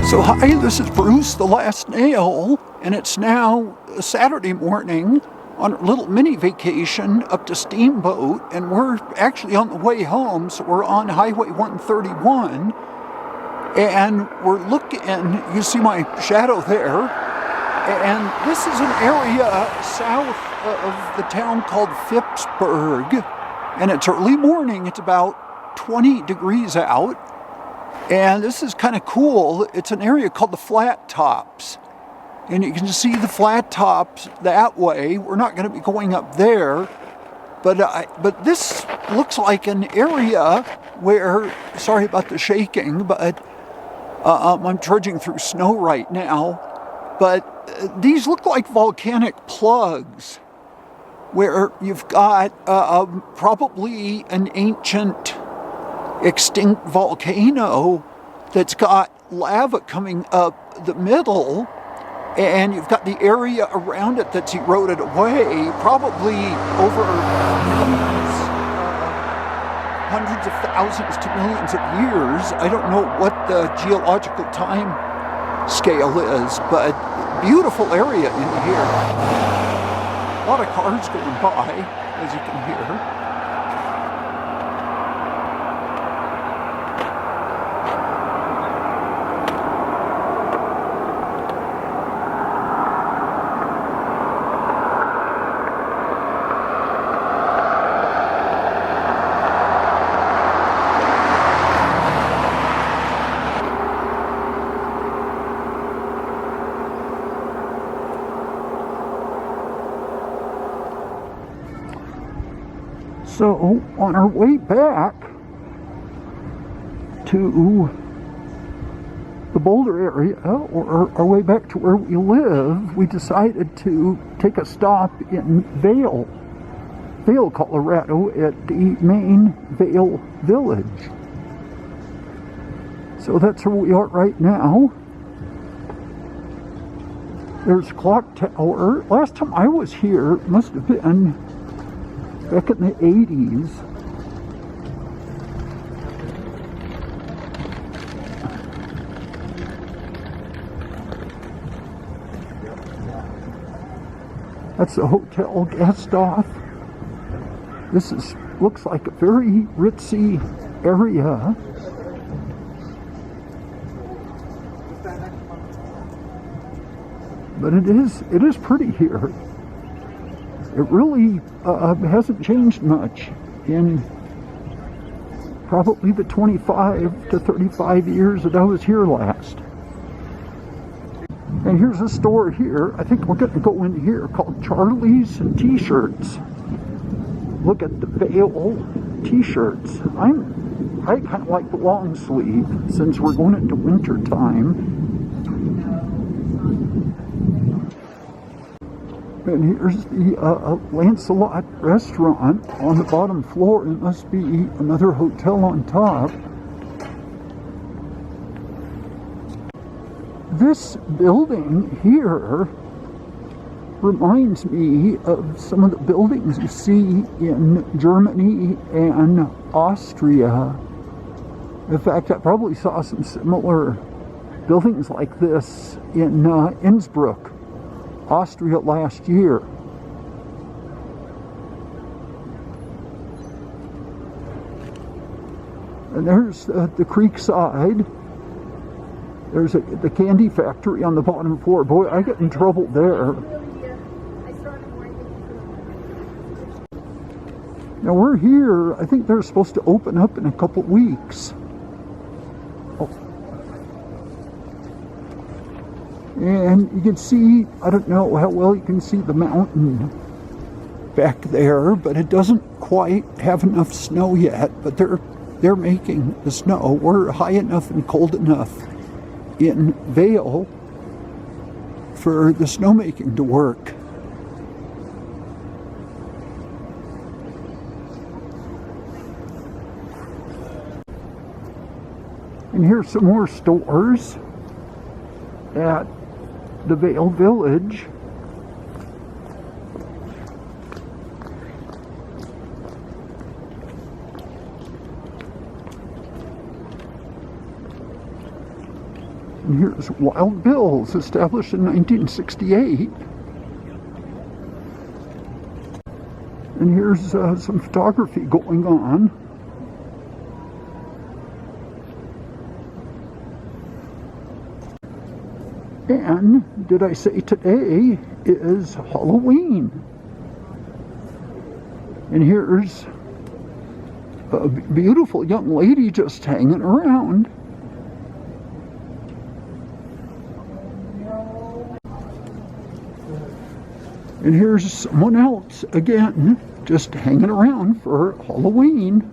So hi, this is Bruce, the last nail, and it's now a Saturday morning on a little mini vacation up to Steamboat, and we're actually on the way home, so we're on Highway 131, and we're looking, you see my shadow there, and this is an area south of the town called Phippsburg, and it's early morning, it's about 20 degrees out. And this is kind of cool. It's an area called the Flat Tops. And you can see the flat tops that way. We're not going to be going up there. But this looks like an area where, sorry about the shaking, but I'm trudging through snow right now. But these look like volcanic plugs, where you've got probably an ancient extinct volcano that's got lava coming up the middle, and you've got the area around it that's eroded away, probably over hundreds of thousands to millions of years. I don't know what the geological time scale is, but beautiful area in here. A lot of cars going by, as you can hear. So, on our way back to the Boulder area, or our way back to where we live, we decided to take a stop in Vail, Colorado, at the main Vail Village. So that's where we are right now. There's a clock tower. Last time I was here, it must have been back in the 80s. That's the hotel guest off. This looks like a very ritzy area. But it is pretty here. It really hasn't changed much in probably the 25 to 35 years that I was here last. And here's a store here. I think we're going to go in here called Charlie's T-shirts. Look at the Vail T-shirts. I kind of like the long sleeve since we're going into winter time. And here's the Lancelot restaurant on the bottom floor. It must be another hotel on top. This building here reminds me of some of the buildings you see in Germany and Austria. In fact, I probably saw some similar buildings like this in Innsbruck, Austria last year. And there's the creek side. There's the candy factory on the bottom floor. Boy, I get in trouble there. Now we're here. I think they're supposed to open up in a couple weeks. And you can see, I don't know how well you can see the mountain back there, but it doesn't quite have enough snow yet, but they're making the snow. We're high enough and cold enough in Vail for the snowmaking to work. And here's some more stores at the Vail Village. And here's Wild Bill's, established in 1968. And here's some photography going on. And did I say today is Halloween? And here's a beautiful young lady just hanging around. And here's someone else again, just hanging around for Halloween.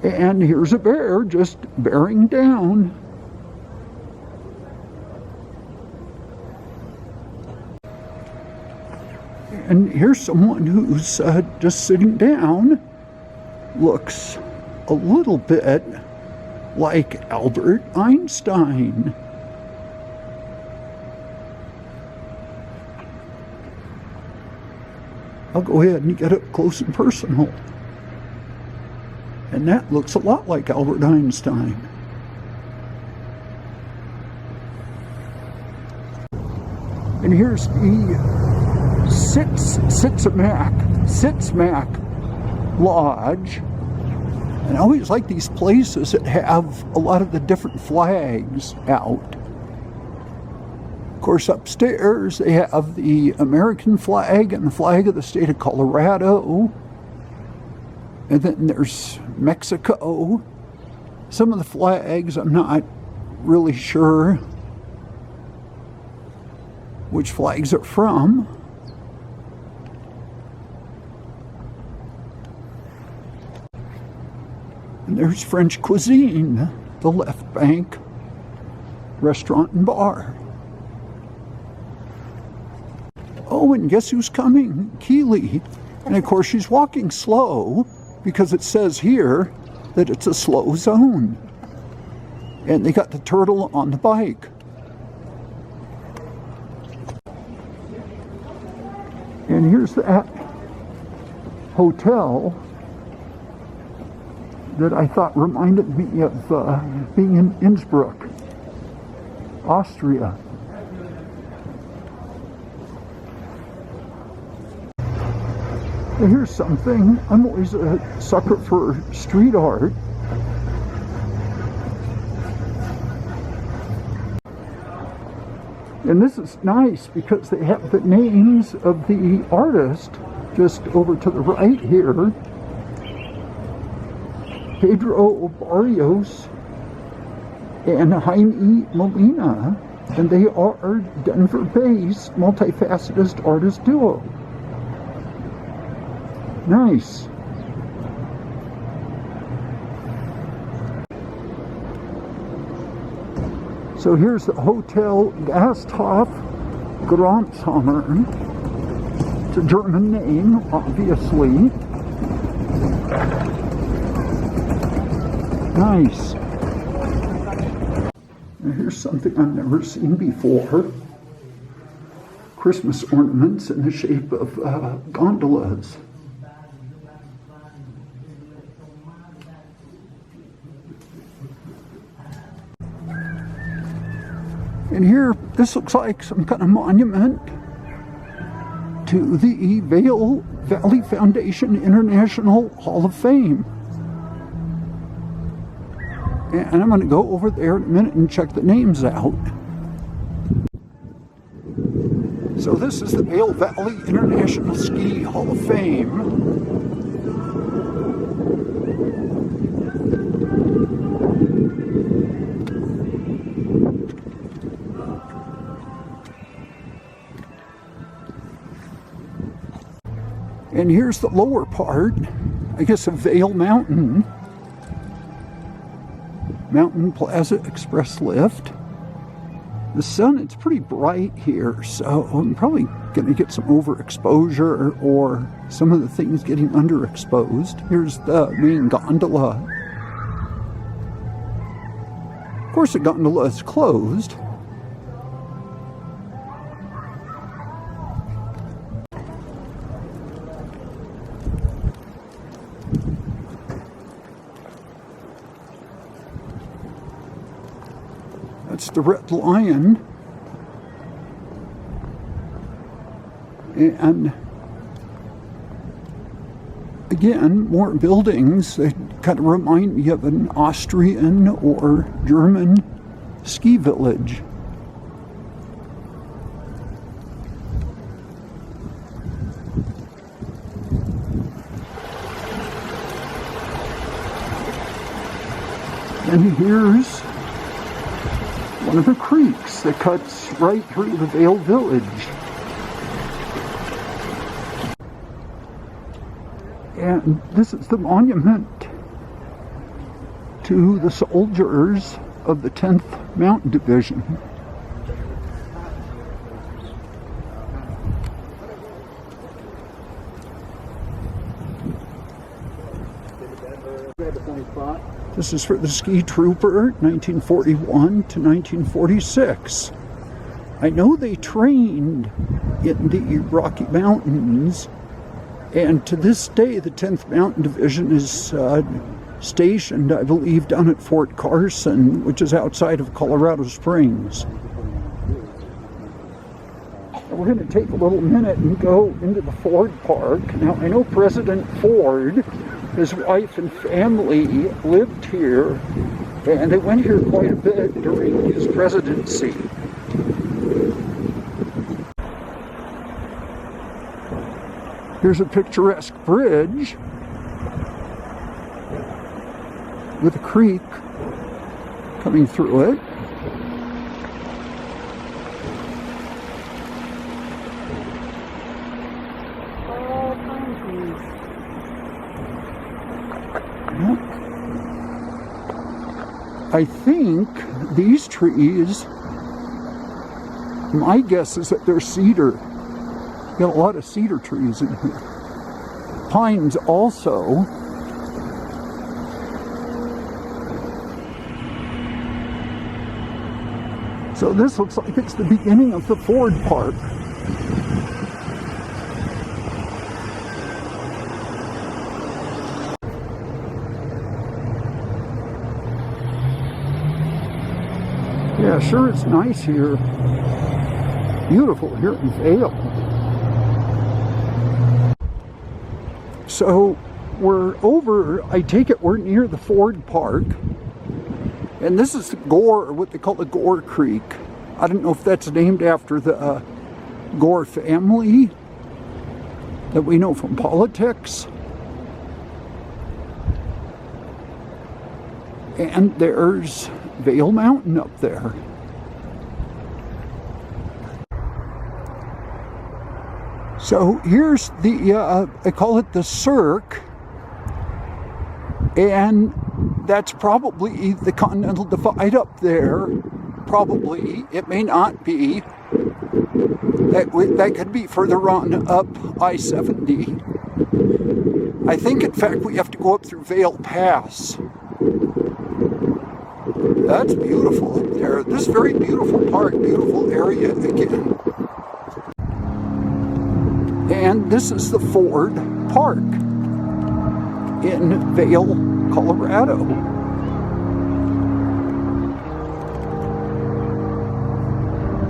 And here's a bear just bearing down. And here's someone who's just sitting down. Looks a little bit like Albert Einstein. I'll go ahead and get up close and personal. And that looks a lot like Albert Einstein. And here's the Sitzmack Lodge. And I always like these places that have a lot of the different flags out. Of course, upstairs they have the American flag and the flag of the state of Colorado. And then there's Mexico. Some of the flags, I'm not really sure which flags are from. And there's French Cuisine, the Left Bank restaurant and bar. Oh, and guess who's coming? Keely. And of course she's walking slow because it says here that it's a slow zone. And they got the turtle on the bike. And here's that hotel that I thought reminded me of being in Innsbruck, Austria. And here's something. I'm always a sucker for street art. And this is nice because they have the names of the artist just over to the right here. Pedro Barrios and Jaime Molina, and they are Denver-based multifaceted artist duo. Nice. So here's the Hotel Gasthof Gronshammer. It's a German name, obviously. Nice. Now here's something I've never seen before. Christmas ornaments in the shape of gondolas. And here, this looks like some kind of monument to the Vail Valley Foundation International Hall of Fame. And I'm going to go over there in a minute and check the names out. So this is the Vail Valley International Ski Hall of Fame. And here's the lower part, I guess, of Vail Mountain. Mountain Plaza Express Lift. The sun, it's pretty bright here, so I'm probably going to get some overexposure or some of the things getting underexposed. Here's the main gondola. Of course, the gondola is closed. That's the Red Lion. And again, more buildings that kind of remind me of an Austrian or German ski village. And here's one of the creeks that cuts right through the Vail Village. And this is the monument to the soldiers of the 10th Mountain Division. This is for the ski trooper, 1941 to 1946. I know they trained in the Rocky Mountains, and to this day the 10th Mountain Division is stationed, I believe, down at Fort Carson, which is outside of Colorado Springs. We're going to take a little minute and go into the Ford Park. Now, I know President Ford, his wife and family lived here, and they went here quite a bit during his presidency. Here's a picturesque bridge with a creek coming through it. I think these trees, my guess is that they're cedar. Got a lot of cedar trees in here. Pines also. So this looks like it's the beginning of the Ford Park. Yeah, sure, it's nice here. Beautiful here in Vail. So we're over, I take it we're near the Ford Park. And this is the Gore, what they call the Gore Creek. I don't know if that's named after the Gore family that we know from politics. And there's Vail Mountain up there. So here's the, I call it the Cirque, and that's probably the Continental Divide up there. Probably, it may not be. That could be further on up I-70. I think, in fact, we have to go up through Vail Pass. That's beautiful up there. This is very beautiful park, beautiful area again. And this is the Ford Park in Vail, Colorado.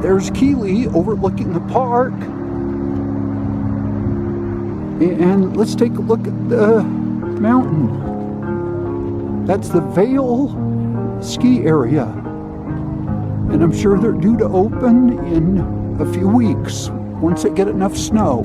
There's Keeley overlooking the park. And let's take a look at the mountain. That's the Vail Ski Area. And I'm sure they're due to open in a few weeks once they get enough snow.